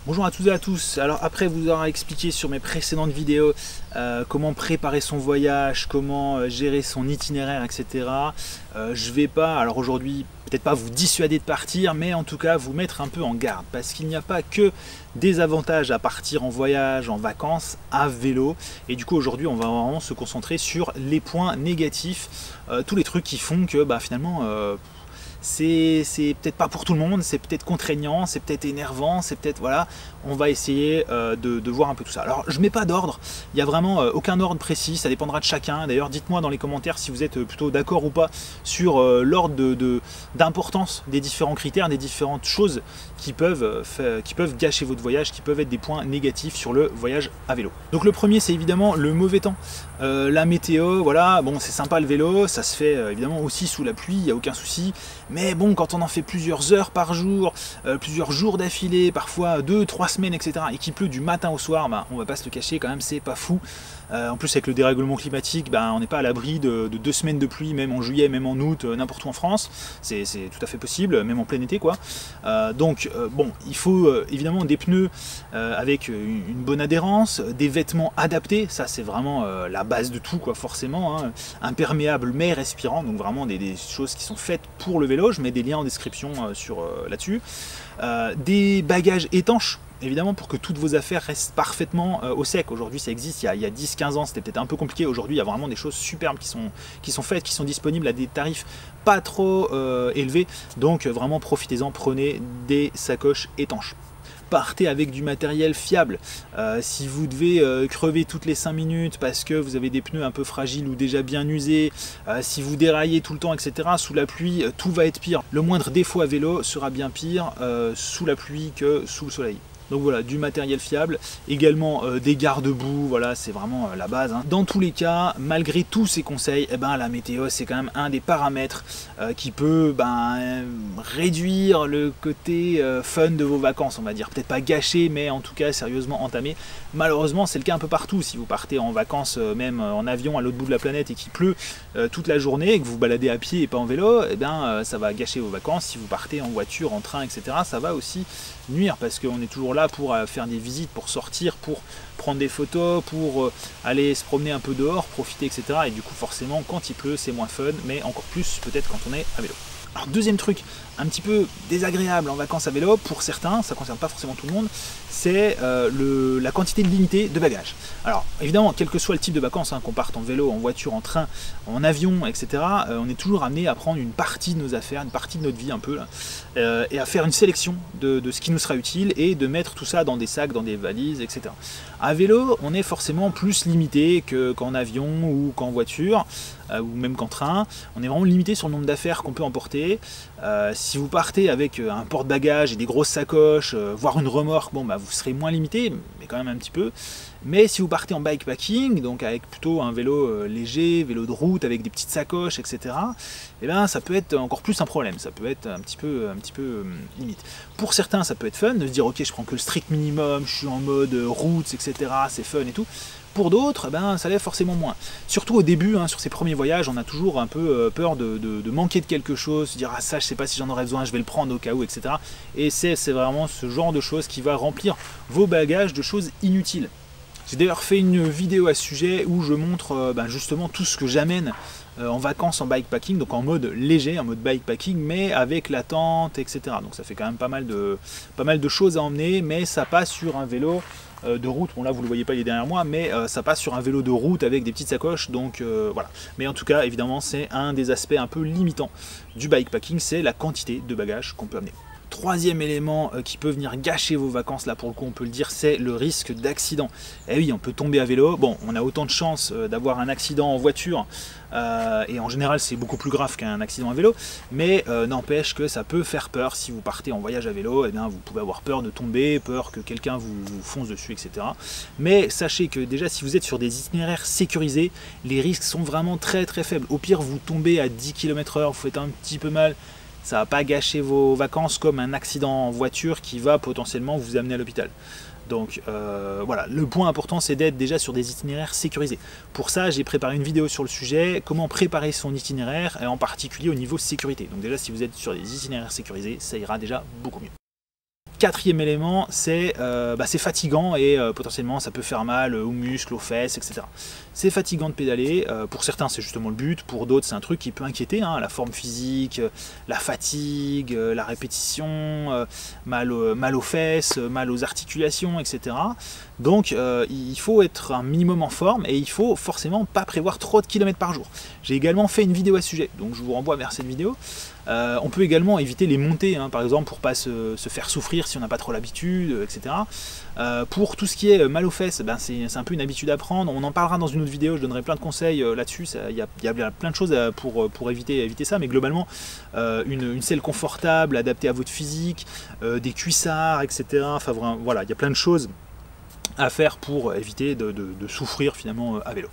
Bonjour à toutes et à tous. Alors après vous avoir expliqué sur mes précédentes vidéos comment préparer son voyage, comment gérer son itinéraire, etc. Je vais pas, alors aujourd'hui, peut-être pas vous dissuader de partir, mais en tout cas vous mettre un peu en garde parce qu'il n'y a pas que des avantages à partir en voyage, en vacances, à vélo. Et du coup aujourd'hui on va vraiment se concentrer sur les points négatifs, tous les trucs qui font que finalement c'est peut-être pas pour tout le monde, c'est peut-être contraignant, c'est peut-être énervant, c'est peut-être, voilà, on va essayer de voir un peu tout ça. Alors je mets pas d'ordre, il n'y a vraiment aucun ordre précis, ça dépendra de chacun. D'ailleurs dites-moi dans les commentaires si vous êtes plutôt d'accord ou pas sur l'ordre d'importance des différents critères, des différentes choses qui peuvent gâcher votre voyage, qui peuvent être des points négatifs sur le voyage à vélo. Donc le premier c'est évidemment le mauvais temps, la météo, voilà, bon c'est sympa le vélo, ça se fait évidemment aussi sous la pluie, il n'y a aucun souci. Mais bon, quand on en fait plusieurs heures par jour, plusieurs jours d'affilée, parfois 2-3 semaines, etc., et qu'il pleut du matin au soir, on va pas se le cacher quand même, c'est pas fou. En plus avec le dérèglement climatique, on n'est pas à l'abri de 2 semaines de pluie, même en juillet, même en août, n'importe où en France. C'est tout à fait possible, même en plein été quoi. Bon, il faut évidemment des pneus avec une bonne adhérence, des vêtements adaptés, ça c'est vraiment la base de tout quoi, forcément, hein. Imperméables mais respirants, donc vraiment des choses qui sont faites pour le vélo. Je mets des liens en description là-dessus. Des bagages étanches, évidemment, pour que toutes vos affaires restent parfaitement au sec. Aujourd'hui ça existe, il y a 10-15 ans c'était peut-être un peu compliqué. Aujourd'hui il y a vraiment des choses superbes qui sont faites, qui sont disponibles à des tarifs pas trop élevés. Donc vraiment profitez-en, prenez des sacoches étanches. Partez avec du matériel fiable. Si vous devez crever toutes les 5 minutes parce que vous avez des pneus un peu fragiles ou déjà bien usés, si vous déraillez tout le temps, etc., sous la pluie, tout va être pire. Le moindre défaut à vélo sera bien pire sous la pluie que sous le soleil. Donc voilà, du matériel fiable, également des garde-boue, voilà, c'est vraiment la base, hein. Dans tous les cas, malgré tous ces conseils, la météo c'est quand même un des paramètres qui peut réduire le côté fun de vos vacances, on va dire. Peut-être pas gâcher, mais en tout cas sérieusement entamer. Malheureusement c'est le cas un peu partout. Si vous partez en vacances, même en avion à l'autre bout de la planète et qu'il pleut toute la journée et que vous vous baladez à pied et pas en vélo, ça va gâcher vos vacances. Si vous partez en voiture, en train, etc., ça va aussi nuire parce qu'on est toujours là pour faire des visites, pour sortir, pour prendre des photos, pour aller se promener un peu dehors, profiter, etc. Et du coup forcément quand il pleut c'est moins fun, mais encore plus peut-être quand on est à vélo. Alors deuxième truc un petit peu désagréable en vacances à vélo pour certains, ça ne concerne pas forcément tout le monde, c'est la quantité limitée de bagages. Alors évidemment, quel que soit le type de vacances, hein, qu'on parte en vélo, en voiture, en train, en avion, etc., on est toujours amené à prendre une partie de nos affaires, une partie de notre vie un peu, là, et à faire une sélection de ce qui nous sera utile et de mettre tout ça dans des sacs, dans des valises, etc. À vélo, on est forcément plus limité qu'en avion ou qu'en voiture, ou même qu'en train. On est vraiment limité sur le nombre d'affaires qu'on peut emporter. Si vous partez avec un porte-bagages et des grosses sacoches, voire une remorque, vous serez moins limité, mais quand même un petit peu. Mais si vous partez en bikepacking, donc avec plutôt un vélo léger, vélo de route, avec des petites sacoches, etc., ça peut être encore plus un problème, ça peut être un petit peu limite. Pour certains, ça peut être fun de se dire ok, je prends que le strict minimum, je suis en mode routes, etc., c'est fun et tout. Pour d'autres, ça l'est forcément moins. Surtout au début, hein, sur ces premiers voyages, on a toujours un peu peur de manquer de quelque chose, se dire ah ça je sais pas si j'en aurais besoin, je vais le prendre au cas où, etc. Et c'est vraiment ce genre de choses qui va remplir vos bagages de choses inutiles. J'ai d'ailleurs fait une vidéo à ce sujet où je montre justement tout ce que j'amène en vacances en bikepacking, donc en mode léger, en mode bikepacking, mais avec la tente, etc. Donc ça fait quand même pas mal de choses à emmener, mais ça passe sur un vélo de route. Bon là vous le voyez pas, il est derrière moi, mais ça passe sur un vélo de route avec des petites sacoches, donc voilà. Mais en tout cas évidemment c'est un des aspects un peu limitants du bikepacking, c'est la quantité de bagages qu'on peut amener. Troisième élément qui peut venir gâcher vos vacances, là pour le coup on peut le dire, c'est le risque d'accident. Et oui, on peut tomber à vélo, bon on a autant de chances d'avoir un accident en voiture, et en général c'est beaucoup plus grave qu'un accident à vélo, mais n'empêche que ça peut faire peur. Si vous partez en voyage à vélo, vous pouvez avoir peur de tomber, peur que quelqu'un vous fonce dessus, etc. Mais sachez que déjà si vous êtes sur des itinéraires sécurisés, les risques sont vraiment très très faibles. Au pire vous tombez à 10 km/h, vous faites un petit peu mal, ça va pas gâcher vos vacances comme un accident en voiture qui va potentiellement vous amener à l'hôpital. Donc voilà, le point important c'est d'être déjà sur des itinéraires sécurisés. Pour ça j'ai préparé une vidéo sur le sujet, comment préparer son itinéraire, et en particulier au niveau sécurité. Donc déjà si vous êtes sur des itinéraires sécurisés, ça ira déjà beaucoup mieux. quatrième élément, c'est fatigant et potentiellement ça peut faire mal aux muscles, aux fesses, etc. C'est fatigant de pédaler, pour certains c'est justement le but, pour d'autres c'est un truc qui peut inquiéter, hein, la forme physique, la fatigue, la répétition, mal aux fesses, mal aux articulations, etc. Donc il faut être un minimum en forme et il faut forcément pas prévoir trop de kilomètres par jour. J'ai également fait une vidéo à ce sujet, donc je vous renvoie vers cette vidéo. On peut également éviter les montées, hein, par exemple pour pas se faire souffrir si on n'a pas trop l'habitude, etc. Pour tout ce qui est mal aux fesses, ben c'est un peu une habitude à prendre. On en parlera dans une autre vidéo, je donnerai plein de conseils là-dessus. Il y a plein de choses pour éviter ça, mais globalement, une selle confortable, adaptée à votre physique, des cuissards, etc. Enfin voilà, il y a plein de choses à faire pour éviter de souffrir finalement à vélo.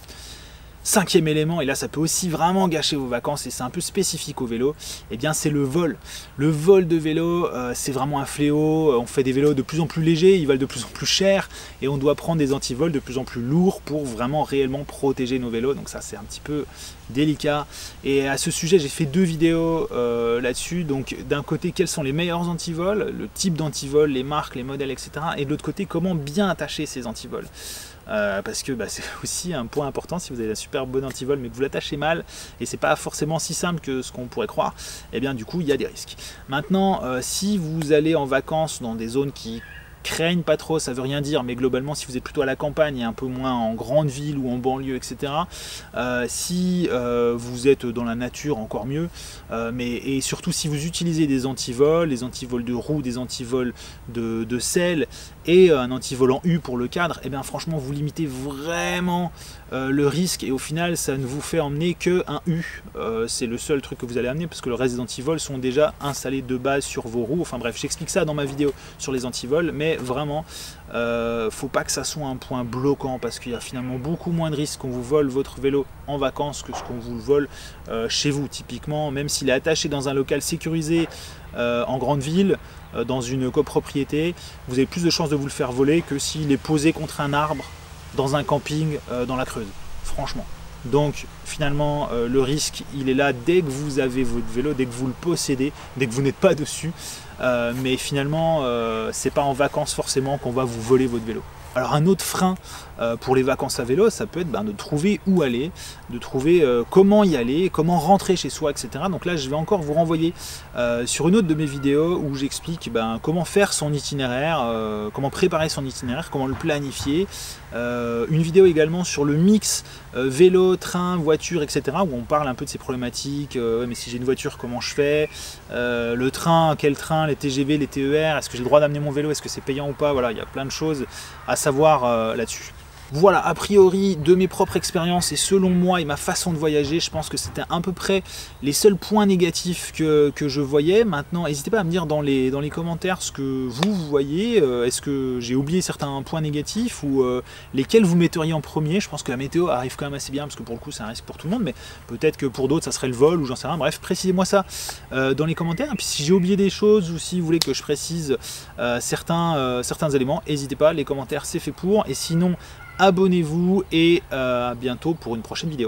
Cinquième élément, et là ça peut aussi vraiment gâcher vos vacances et c'est un peu spécifique au vélo, et bien c'est le vol. Le vol de vélo, c'est vraiment un fléau. On fait des vélos de plus en plus légers, ils valent de plus en plus cher et on doit prendre des antivols de plus en plus lourds pour vraiment réellement protéger nos vélos. Donc ça c'est un petit peu délicat. Et à ce sujet j'ai fait 2 vidéos là-dessus. Donc d'un côté quels sont les meilleurs antivols, le type d'antivol, les marques, les modèles, etc. Et de l'autre côté comment bien attacher ces antivols. Parce que c'est aussi un point important. Si vous avez un super bon antivol mais que vous l'attachez mal et c'est pas forcément si simple que ce qu'on pourrait croire, et bien du coup il y a des risques. Maintenant si vous allez en vacances dans des zones qui craignent pas trop, ça veut rien dire, mais globalement si vous êtes plutôt à la campagne et un peu moins en grande ville ou en banlieue, etc. Si vous êtes dans la nature, encore mieux, et surtout si vous utilisez des antivols, des antivols de roue, des antivols de selle et un antivol en U pour le cadre, et bien franchement vous limitez vraiment le risque et au final ça ne vous fait emmener que un U. C'est le seul truc que vous allez amener parce que le reste des antivols sont déjà installés de base sur vos roues. Enfin bref, j'explique ça dans ma vidéo sur les antivols, mais vraiment faut pas que ça soit un point bloquant parce qu'il y a finalement beaucoup moins de risques qu'on vous vole votre vélo en vacances que ce qu'on vous le vole chez vous. Typiquement, même s'il est attaché dans un local sécurisé en grande ville, dans une copropriété, vous avez plus de chances de vous le faire voler que s'il est posé contre un arbre dans un camping dans la Creuse, franchement. Donc finalement le risque il est là dès que vous avez votre vélo, dès que vous le possédez, dès que vous n'êtes pas dessus, mais finalement c'est pas en vacances forcément qu'on va vous voler votre vélo. Alors un autre frein pour les vacances à vélo, ça peut être de trouver où aller, de trouver comment y aller, comment rentrer chez soi, etc. Donc là je vais encore vous renvoyer sur une autre de mes vidéos où j'explique comment faire son itinéraire, comment préparer son itinéraire, comment le planifier. Une vidéo également sur le mix vélo, train, voiture, etc. où on parle un peu de ces problématiques, mais si j'ai une voiture comment je fais, le train, quel train, les TGV, les TER, est-ce que j'ai le droit d'amener mon vélo, est-ce que c'est payant ou pas, voilà, il y a plein de choses à savoir là-dessus. Voilà, a priori, de mes propres expériences et selon moi et ma façon de voyager, je pense que c'était à peu près les seuls points négatifs que je voyais. Maintenant, n'hésitez pas à me dire dans les commentaires ce que vous voyez. Est-ce que j'ai oublié certains points négatifs ou lesquels vous metteriez en premier? Je pense que la météo arrive quand même assez bien parce que pour le coup, c'est un risque pour tout le monde, mais peut-être que pour d'autres, ça serait le vol ou j'en sais rien. Bref, précisez-moi ça dans les commentaires. Et puis si j'ai oublié des choses ou si vous voulez que je précise certains éléments, n'hésitez pas, les commentaires, c'est fait pour. Et sinon, abonnez-vous et à bientôt pour une prochaine vidéo.